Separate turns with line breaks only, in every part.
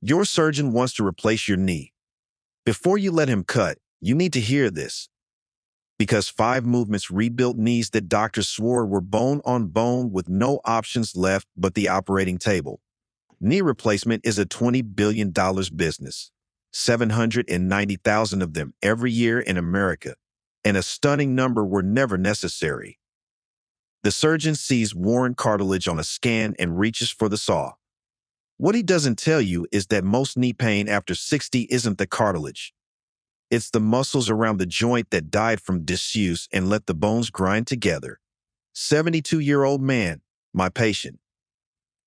Your surgeon wants to replace your knee. Before you let him cut, you need to hear this. Because 5 movements rebuilt knees that doctors swore were bone on bone with no options left but the operating table. Knee replacement is a $20 billion business. 790,000 of them every year in America, and a stunning number were never necessary. The surgeon sees worn cartilage on a scan and reaches for the saw. What he doesn't tell you is that most knee pain after 60 isn't the cartilage. It's the muscles around the joint that died from disuse and let the bones grind together. 72-year-old man, my patient.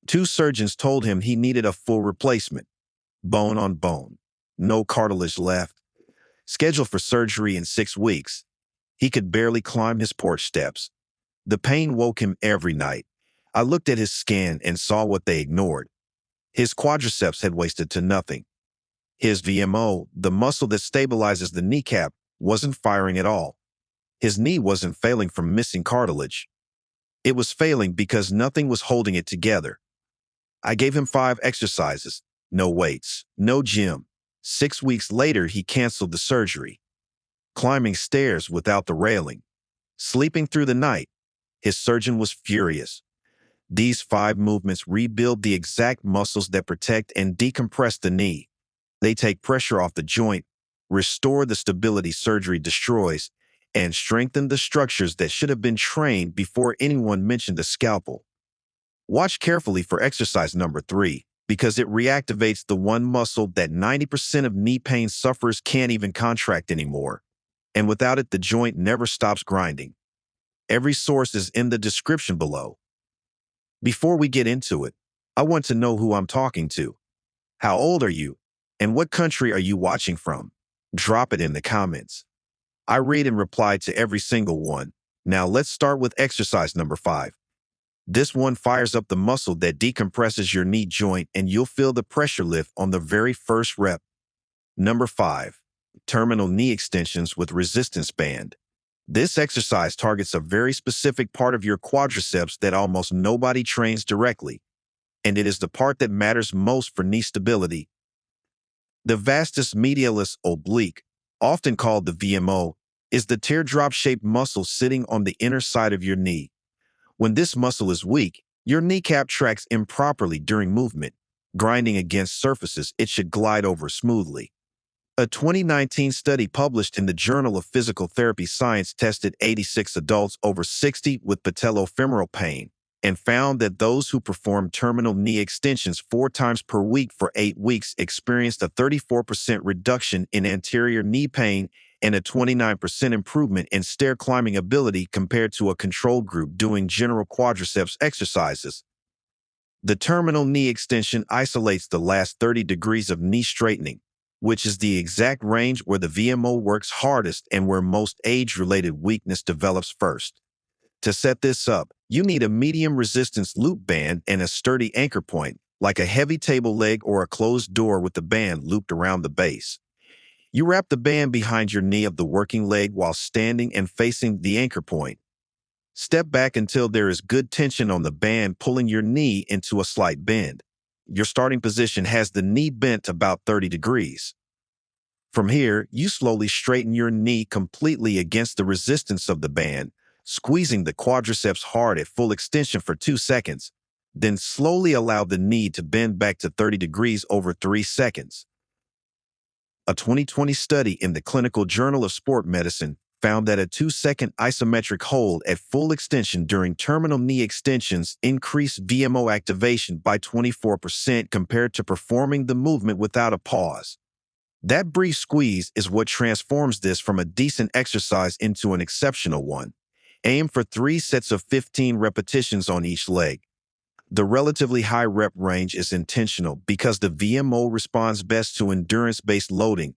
2 surgeons told him he needed a full replacement. Bone on bone. No cartilage left. Scheduled for surgery in 6 weeks. He could barely climb his porch steps. The pain woke him every night. I looked at his scan and saw what they ignored. His quadriceps had wasted to nothing. His VMO, the muscle that stabilizes the kneecap, wasn't firing at all. His knee wasn't failing from missing cartilage. It was failing because nothing was holding it together. I gave him 5 exercises, no weights, no gym. 6 weeks later, he canceled the surgery. Climbing stairs without the railing. Sleeping through the night. His surgeon was furious. These 5 movements rebuild the exact muscles that protect and decompress the knee. They take pressure off the joint, restore the stability surgery destroys, and strengthen the structures that should have been trained before anyone mentioned a scalpel. Watch carefully for exercise number 3, because it reactivates the one muscle that 90% of knee pain sufferers can't even contract anymore. And without it, the joint never stops grinding. Every source is in the description below. Before we get into it, I want to know who I'm talking to. How old are you? And what country are you watching from? Drop it in the comments. I read and reply to every single one. Now let's start with exercise number 5. This one fires up the muscle that decompresses your knee joint and you'll feel the pressure lift on the very first rep. Number 5. Terminal knee extensions with resistance band. This exercise targets a very specific part of your quadriceps that almost nobody trains directly, and it is the part that matters most for knee stability. The vastus medialis oblique, often called the VMO, is the teardrop-shaped muscle sitting on the inner side of your knee. When this muscle is weak, your kneecap tracks improperly during movement, grinding against surfaces it should glide over smoothly. A 2019 study published in the Journal of Physical Therapy Science tested 86 adults over 60 with patellofemoral pain and found that those who performed terminal knee extensions 4 times per week for 8 weeks experienced a 34% reduction in anterior knee pain and a 29% improvement in stair climbing ability compared to a control group doing general quadriceps exercises. The terminal knee extension isolates the last 30 degrees of knee straightening, which is the exact range where the VMO works hardest and where most age-related weakness develops first. To set this up, you need a medium resistance loop band and a sturdy anchor point, like a heavy table leg or a closed door with the band looped around the base. You wrap the band behind your knee of the working leg while standing and facing the anchor point. Step back until there is good tension on the band, pulling your knee into a slight bend. Your starting position has the knee bent about 30 degrees. From here, you slowly straighten your knee completely against the resistance of the band, squeezing the quadriceps hard at full extension for 2 seconds, then slowly allow the knee to bend back to 30 degrees over 3 seconds. A 2020 study in the Clinical Journal of Sport Medicine found that a 2-second isometric hold at full extension during terminal knee extensions increased VMO activation by 24% compared to performing the movement without a pause. That brief squeeze is what transforms this from a decent exercise into an exceptional one. Aim for 3 sets of 15 repetitions on each leg. The relatively high rep range is intentional because the VMO responds best to endurance-based loading,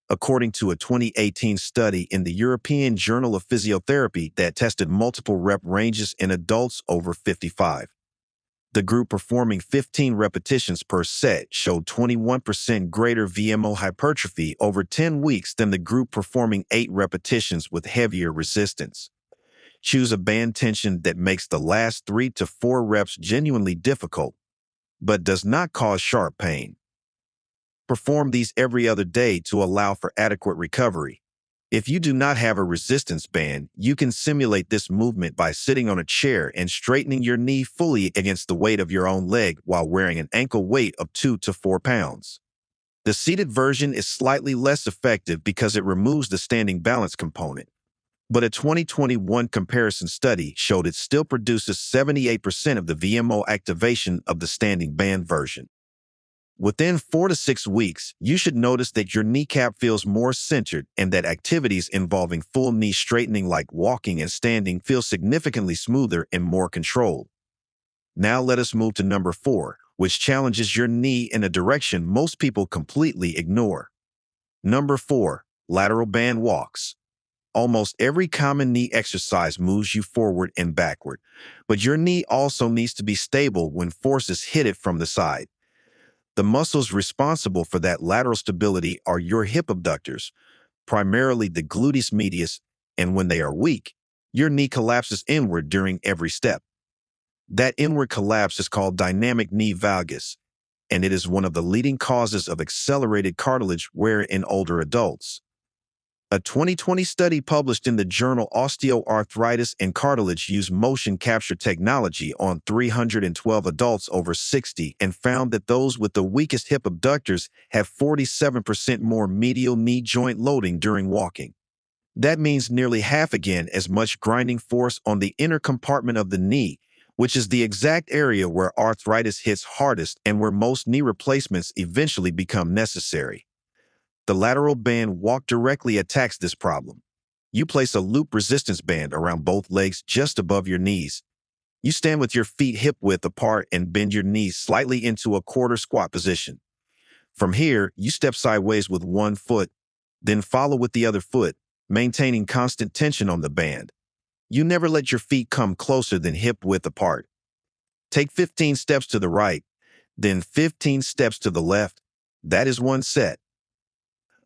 according to a 2018 study in the European Journal of Physiotherapy that tested multiple rep ranges in adults over 55. The group performing 15 repetitions per set showed 21% greater VMO hypertrophy over 10 weeks than the group performing 8 repetitions with heavier resistance. Choose a band tension that makes the last 3 to 4 reps genuinely difficult, but does not cause sharp pain. Perform these every other day to allow for adequate recovery. If you do not have a resistance band, you can simulate this movement by sitting on a chair and straightening your knee fully against the weight of your own leg while wearing an ankle weight of 2 to 4 pounds. The seated version is slightly less effective because it removes the standing balance component, but a 2021 comparison study showed it still produces 78% of the VMO activation of the standing band version. Within 4 to 6 weeks, you should notice that your kneecap feels more centered and that activities involving full knee straightening like walking and standing feel significantly smoother and more controlled. Now let us move to number 4, which challenges your knee in a direction most people completely ignore. Number 4, lateral band walks. Almost every common knee exercise moves you forward and backward, but your knee also needs to be stable when forces hit it from the side. The muscles responsible for that lateral stability are your hip abductors, primarily the gluteus medius, and when they are weak, your knee collapses inward during every step. That inward collapse is called dynamic knee valgus, and it is one of the leading causes of accelerated cartilage wear in older adults. A 2020 study published in the journal Osteoarthritis and Cartilage used motion capture technology on 312 adults over 60 and found that those with the weakest hip abductors have 47% more medial knee joint loading during walking. That means nearly half again as much grinding force on the inner compartment of the knee, which is the exact area where arthritis hits hardest and where most knee replacements eventually become necessary. The lateral band walk directly attacks this problem. You place a loop resistance band around both legs just above your knees. You stand with your feet hip-width apart and bend your knees slightly into a quarter squat position. From here, you step sideways with one foot, then follow with the other foot, maintaining constant tension on the band. You never let your feet come closer than hip-width apart. Take 15 steps to the right, then 15 steps to the left. That is one set.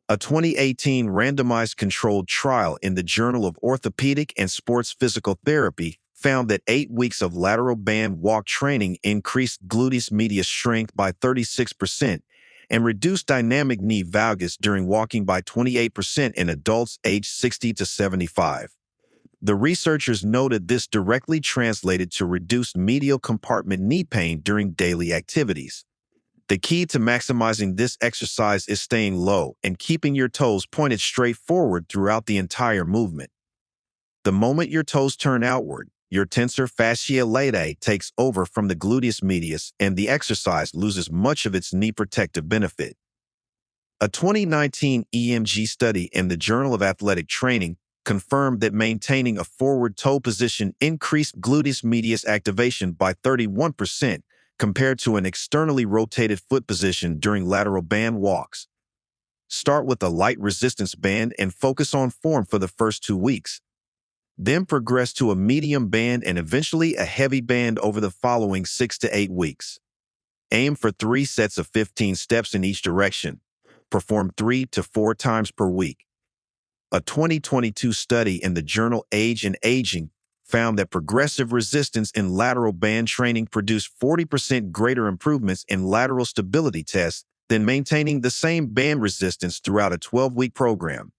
A 2018 randomized controlled trial in the Journal of Orthopedic and Sports Physical Therapy found that 8 weeks of lateral band walk training increased gluteus medius strength by 36% and reduced dynamic knee valgus during walking by 28% in adults aged 60 to 75. The researchers noted this directly translated to reduced medial compartment knee pain during daily activities. The key to maximizing this exercise is staying low and keeping your toes pointed straight forward throughout the entire movement. The moment your toes turn outward, your tensor fasciae latae takes over from the gluteus medius and the exercise loses much of its knee protective benefit. A 2019 EMG study in the Journal of Athletic Training confirmed that maintaining a forward toe position increased gluteus medius activation by 31%, compared to an externally rotated foot position during lateral band walks. Start with a light resistance band and focus on form for the first 2 weeks. Then progress to a medium band and eventually a heavy band over the following 6 to 8 weeks. Aim for 3 sets of 15 steps in each direction. Perform 3 to 4 times per week. A 2022 study in the journal Age and Aging found that progressive resistance in lateral band training produced 40% greater improvements in lateral stability tests than maintaining the same band resistance throughout a 12-week program.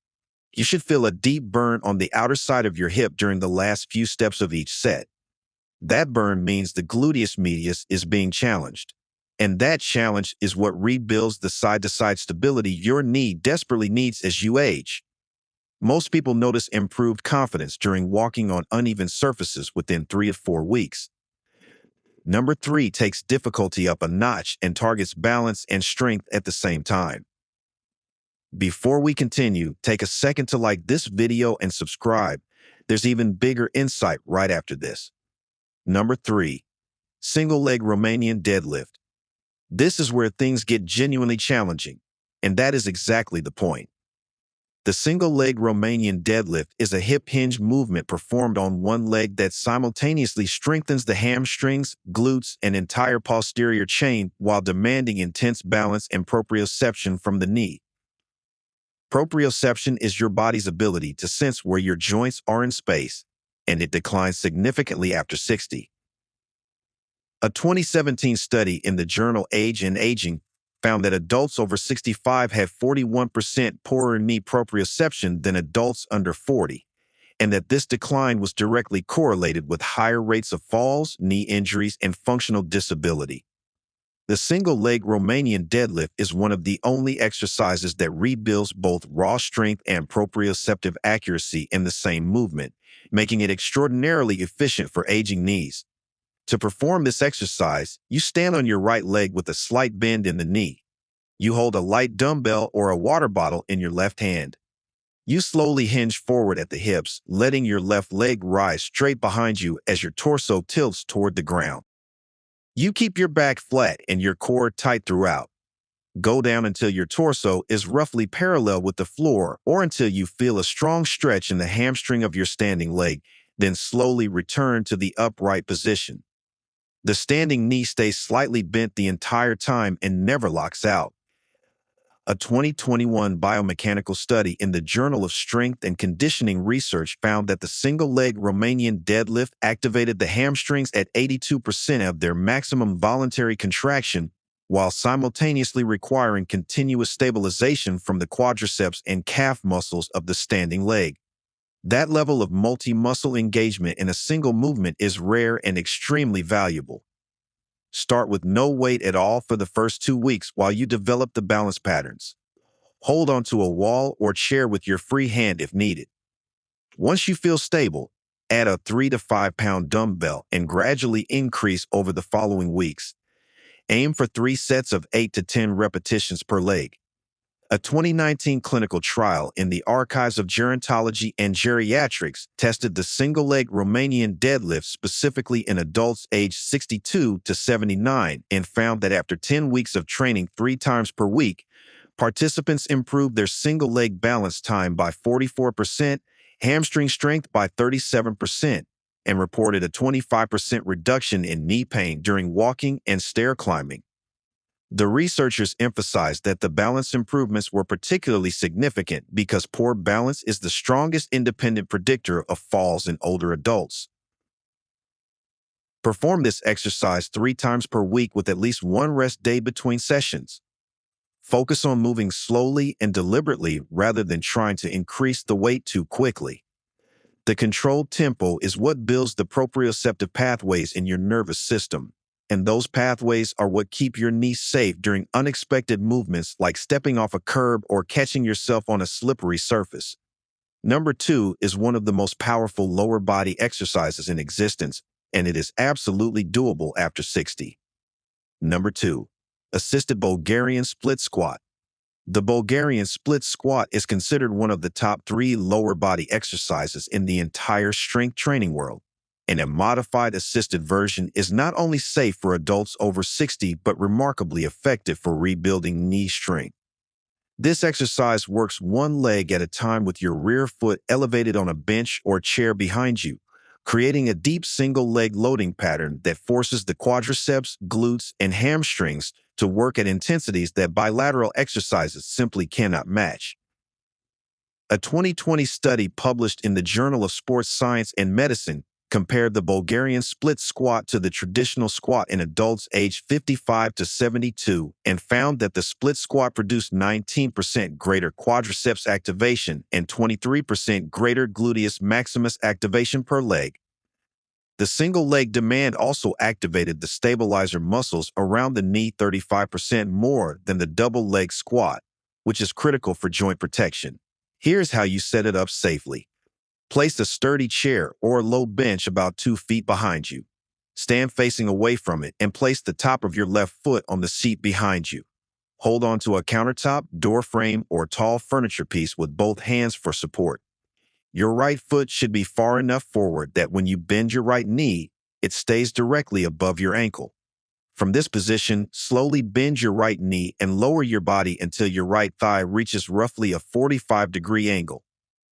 You should feel a deep burn on the outer side of your hip during the last few steps of each set. That burn means the gluteus medius is being challenged. And that challenge is what rebuilds the side-to-side stability your knee desperately needs as you age. Most people notice improved confidence during walking on uneven surfaces within 3 to 4 weeks. Number 3 takes difficulty up a notch and targets balance and strength at the same time. Before we continue, take a second to like this video and subscribe. There's even bigger insight right after this. Number 3, single leg Romanian deadlift. This is where things get genuinely challenging, and that is exactly the point. The single-leg Romanian deadlift is a hip hinge movement performed on one leg that simultaneously strengthens the hamstrings, glutes, and entire posterior chain while demanding intense balance and proprioception from the knee. Proprioception is your body's ability to sense where your joints are in space, and it declines significantly after 60. A 2017 study in the journal Age and Aging found that adults over 65 had 41% poorer knee proprioception than adults under 40, and that this decline was directly correlated with higher rates of falls, knee injuries, and functional disability. The single-leg Romanian deadlift is one of the only exercises that rebuilds both raw strength and proprioceptive accuracy in the same movement, making it extraordinarily efficient for aging knees. To perform this exercise, you stand on your right leg with a slight bend in the knee. You hold a light dumbbell or a water bottle in your left hand. You slowly hinge forward at the hips, letting your left leg rise straight behind you as your torso tilts toward the ground. You keep your back flat and your core tight throughout. Go down until your torso is roughly parallel with the floor or until you feel a strong stretch in the hamstring of your standing leg, then slowly return to the upright position. The standing knee stays slightly bent the entire time and never locks out. A 2021 biomechanical study in the Journal of Strength and Conditioning Research found that the single-leg Romanian deadlift activated the hamstrings at 82% of their maximum voluntary contraction, while simultaneously requiring continuous stabilization from the quadriceps and calf muscles of the standing leg. That level of multi-muscle engagement in a single movement is rare and extremely valuable. Start with no weight at all for the first 2 weeks while you develop the balance patterns. Hold onto a wall or chair with your free hand if needed. Once you feel stable, add a 3 to 5 pound dumbbell and gradually increase over the following weeks. Aim for 3 sets of 8 to 10 repetitions per leg. A 2019 clinical trial in the Archives of Gerontology and Geriatrics tested the single-leg Romanian deadlift specifically in adults aged 62 to 79 and found that after 10 weeks of training 3 times per week, participants improved their single-leg balance time by 44%, hamstring strength by 37%, and reported a 25% reduction in knee pain during walking and stair climbing. The researchers emphasized that the balance improvements were particularly significant because poor balance is the strongest independent predictor of falls in older adults. Perform this exercise 3 times per week with at least 1 rest day between sessions. Focus on moving slowly and deliberately rather than trying to increase the weight too quickly. The controlled tempo is what builds the proprioceptive pathways in your nervous system, and those pathways are what keep your knees safe during unexpected movements like stepping off a curb or catching yourself on a slippery surface. Number 2 is one of the most powerful lower body exercises in existence, and it is absolutely doable after 60. Number 2, assisted Bulgarian split squat. The Bulgarian split squat is considered one of the top 3 lower body exercises in the entire strength training world, and a modified assisted version is not only safe for adults over 60 but remarkably effective for rebuilding knee strength. This exercise works one leg at a time with your rear foot elevated on a bench or chair behind you, creating a deep single-leg loading pattern that forces the quadriceps, glutes, and hamstrings to work at intensities that bilateral exercises simply cannot match. A 2020 study published in the Journal of Sports Science and Medicine compared the Bulgarian split squat to the traditional squat in adults aged 55 to 72 and found that the split squat produced 19% greater quadriceps activation and 23% greater gluteus maximus activation per leg. The single leg demand also activated the stabilizer muscles around the knee 35% more than the double leg squat, which is critical for joint protection. Here's how you set it up safely. Place a sturdy chair or low bench about 2 feet behind you. Stand facing away from it and place the top of your left foot on the seat behind you. Hold on to a countertop, door frame, or tall furniture piece with both hands for support. Your right foot should be far enough forward that when you bend your right knee, it stays directly above your ankle. From this position, slowly bend your right knee and lower your body until your right thigh reaches roughly a 45-degree angle.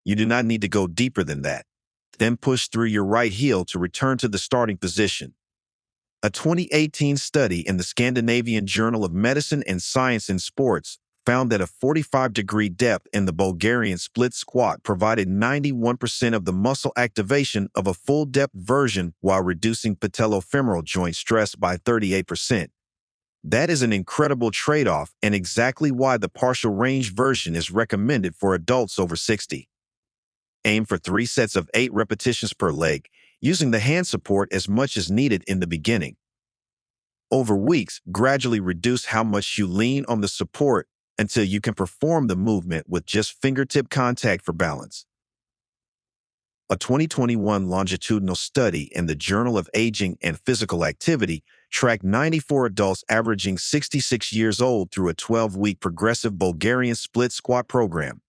You do not need to go deeper than that. Then push through your right heel to return to the starting position. A 2018 study in the Scandinavian Journal of Medicine and Science in Sports found that a 45-degree depth in the Bulgarian split squat provided 91% of the muscle activation of a full-depth version while reducing patellofemoral joint stress by 38%. That is an incredible trade-off and exactly why the partial range version is recommended for adults over 60. Aim for 3 sets of 8 repetitions per leg, using the hand support as much as needed in the beginning. Over weeks, gradually reduce how much you lean on the support until you can perform the movement with just fingertip contact for balance. A 2021 longitudinal study in the Journal of Aging and Physical Activity tracked 94 adults averaging 66 years old through a 12-week progressive Bulgarian split squat program.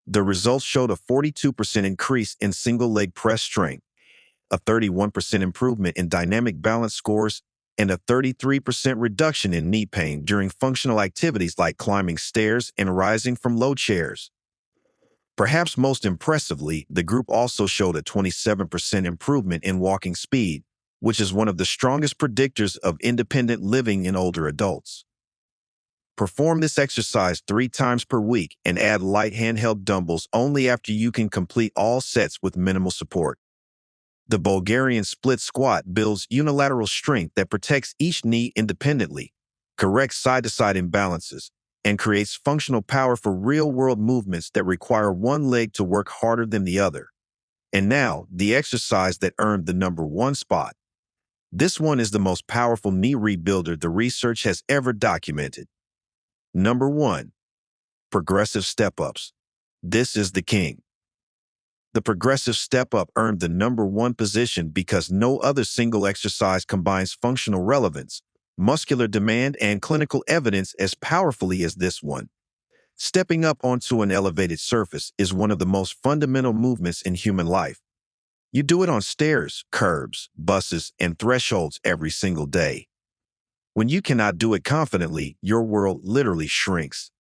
The results showed a 42% increase in single-leg press strength, a 31% improvement in dynamic balance scores, and a 33% reduction in knee pain during functional activities like climbing stairs and rising from low chairs. Perhaps most impressively, the group also showed a 27% improvement in walking speed, which is one of the strongest predictors of independent living in older adults. Perform this exercise 3 times per week and add light handheld dumbbells only after you can complete all sets with minimal support. The Bulgarian split squat builds unilateral strength that protects each knee independently, corrects side-to-side imbalances, and creates functional power for real-world movements that require one leg to work harder than the other. And now, the exercise that earned the number 1 spot. This one is the most powerful knee rebuilder the research has ever documented. Number 1. Progressive step-ups. This is the king. The progressive step-up earned the number 1 position because no other single exercise combines functional relevance, muscular demand, and clinical evidence as powerfully as this one. Stepping up onto an elevated surface is one of the most fundamental movements in human life. You do it on stairs, curbs, buses, and thresholds every single day. When you cannot do it confidently, your world literally shrinks.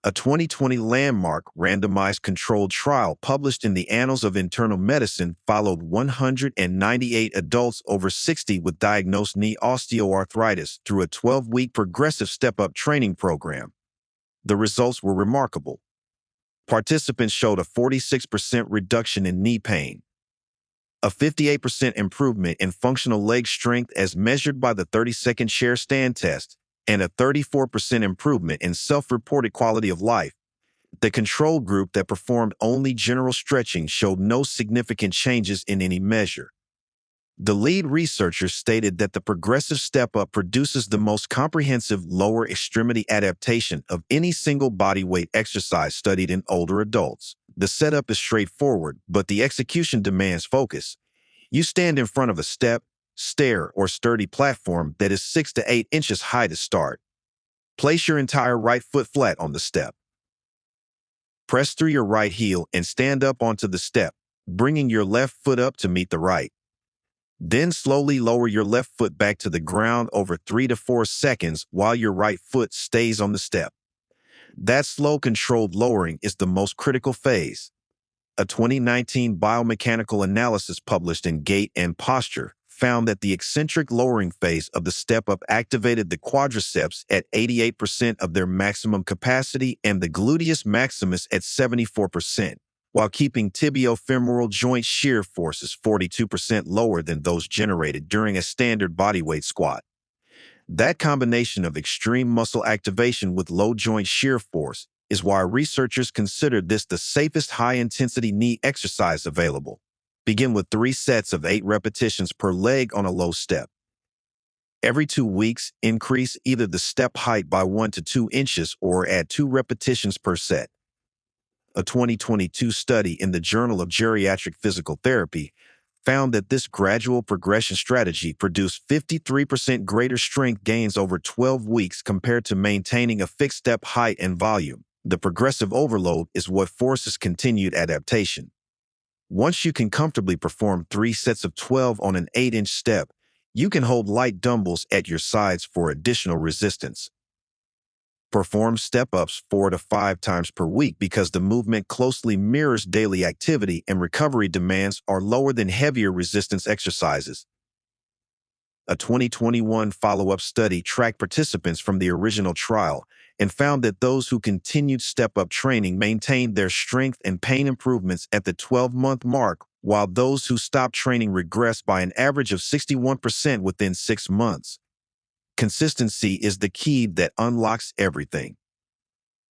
A 2020 landmark randomized controlled trial published in the Annals of Internal Medicine followed 198 adults over 60 with diagnosed knee osteoarthritis through a 12-week progressive step-up training program. The results were remarkable. Participants showed a 46% reduction in knee pain, a 58% improvement in functional leg strength as measured by the 30-second chair stand test, and a 34% improvement in self-reported quality of life. The control group that performed only general stretching showed no significant changes in any measure. The lead researchers stated that the progressive step-up produces the most comprehensive lower extremity adaptation of any single bodyweight exercise studied in older adults. The setup is straightforward, but the execution demands focus. You stand in front of a step, stair, or sturdy platform that is 6 to 8 inches high to start. Place your entire right foot flat on the step. Press through your right heel and stand up onto the step, bringing your left foot up to meet the right. Then slowly lower your left foot back to the ground over 3 to 4 seconds while your right foot stays on the step. That slow, controlled lowering is the most critical phase. A 2019 biomechanical analysis published in Gait and Posture found that the eccentric lowering phase of the step-up activated the quadriceps at 88% of their maximum capacity and the gluteus maximus at 74%, while keeping tibiofemoral joint shear forces 42% lower than those generated during a standard bodyweight squat. That combination of extreme muscle activation with low joint shear force is why researchers consider this the safest high-intensity knee exercise available. Begin with 3 sets of 8 repetitions per leg on a low step. Every 2 weeks, increase either the step height by 1 to 2 inches or add 2 repetitions per set. A 2022 study in the Journal of Geriatric Physical Therapy found that this gradual progression strategy produced 53% greater strength gains over 12 weeks compared to maintaining a fixed step height and volume. The progressive overload is what forces continued adaptation. Once you can comfortably perform 3 sets of 12 on an 8-inch step, you can hold light dumbbells at your sides for additional resistance. Perform step-ups 4 to 5 times per week because the movement closely mirrors daily activity and recovery demands are lower than heavier resistance exercises. A 2021 follow-up study tracked participants from the original trial and found that those who continued step-up training maintained their strength and pain improvements at the 12-month mark, while those who stopped training regressed by an average of 61% within 6 months. Consistency is the key that unlocks everything.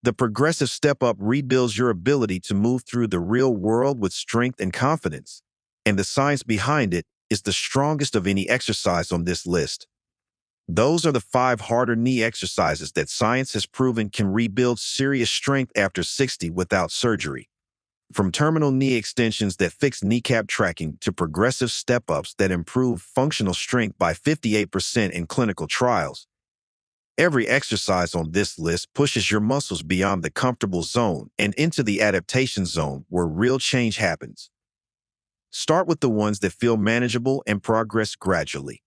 The progressive step-up rebuilds your ability to move through the real world with strength and confidence, and the science behind it is the strongest of any exercise on this list. Those are the 5 harder knee exercises that science has proven can rebuild serious strength after 60 without surgery. From terminal knee extensions that fix kneecap tracking to progressive step-ups that improve functional strength by 58% in clinical trials, every exercise on this list pushes your muscles beyond the comfortable zone and into the adaptation zone where real change happens. Start with the ones that feel manageable and progress gradually.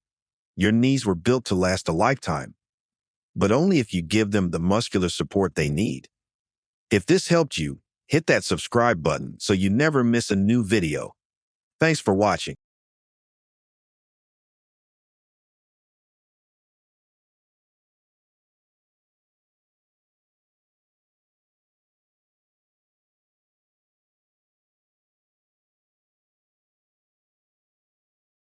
Your knees were built to last a lifetime, but only if you give them the muscular support they need. If this helped you, hit that subscribe button so you never miss a new video. Thanks for watching.